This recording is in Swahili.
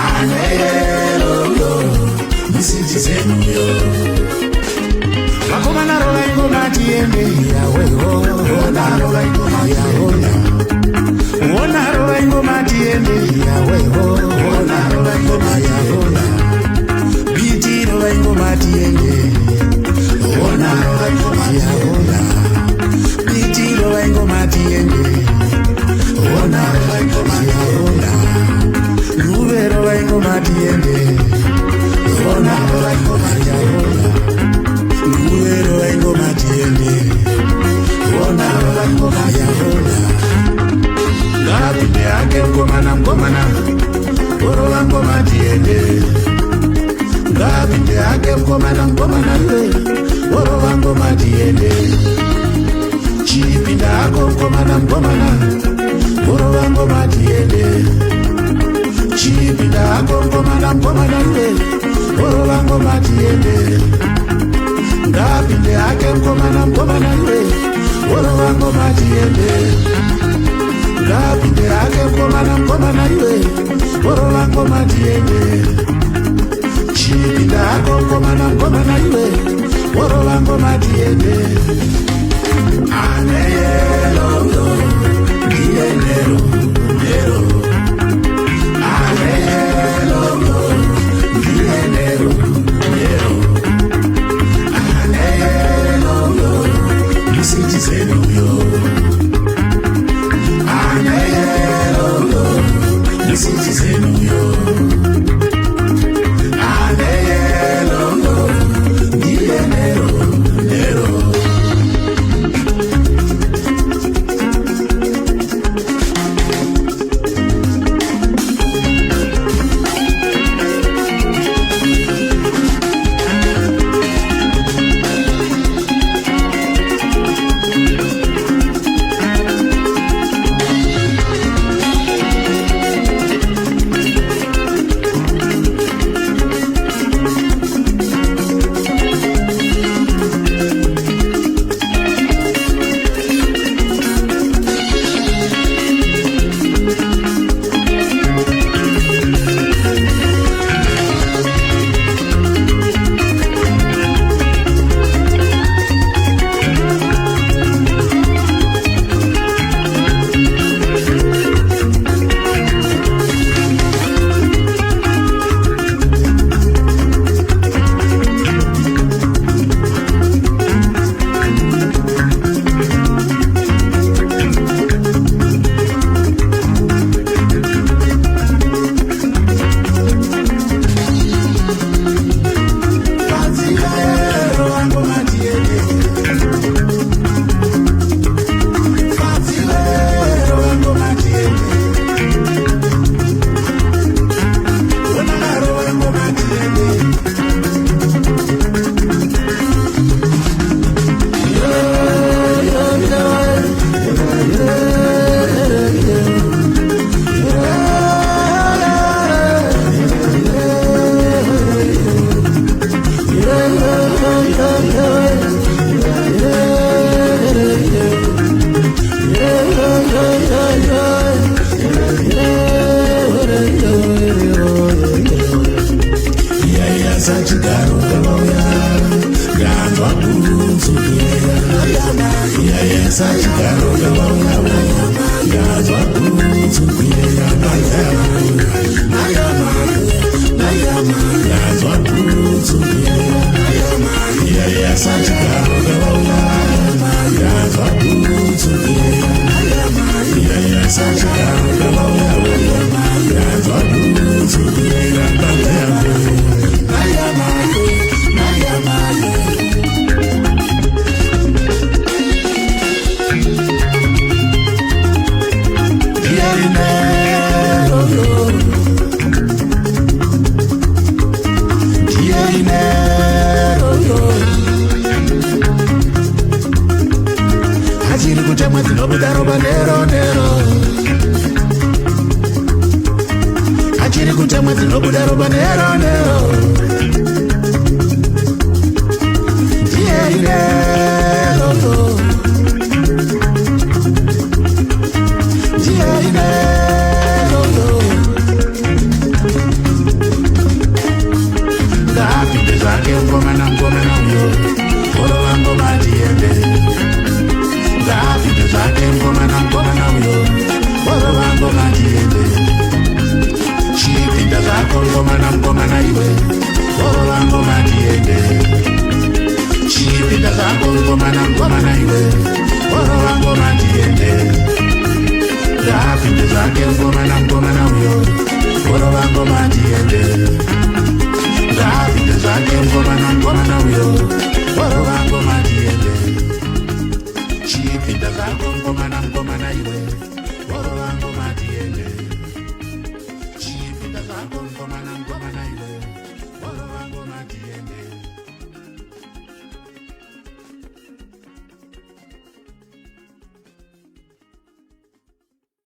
aneyelo misijizenuyo vakomana rova ingoma tiende yaweho ona rova ingoma yaona ona rova ingoma tiende yaweho ona rova ingoma yaona biti rova ingoma tiende ona rova ingoma yaona biti rova ingoma tiende ona rova ingoma yaona nuve rova ingoma tiende ona rova ingoma yaona nuve rova ingoma tiende ona rova ingoma yaona ngapinde ake mkomana orova ngoma tiende ngapinde ake mkomana we orova ngoma tiende chipinda ako mkomana orova ngoma tiende chipinda ako mkomana we orova ngoma tiende ngapinde ake mkomana we orova ngoma tiende ngapinde ake mkomana we orova ngoma tiende chipinda ako mkomana we orova ngoma tiende aneyelo ndienero nero aneyelo ndienero nero aneyelo misijizenuyo aneyelo misijizenuyo aneyelo ndienero nero ngoma na iwe orola ngoma diende chipinda zako ngoma na iwe orola ngoma diende zapinde zake ngoma na uyo orola ngoma diende zapinde zake ngoma na uyo orola ngoma diende chipinda zako ngoma na iwe orola ngoma diende chipinda zako ngoma na iwe orola ngoma diende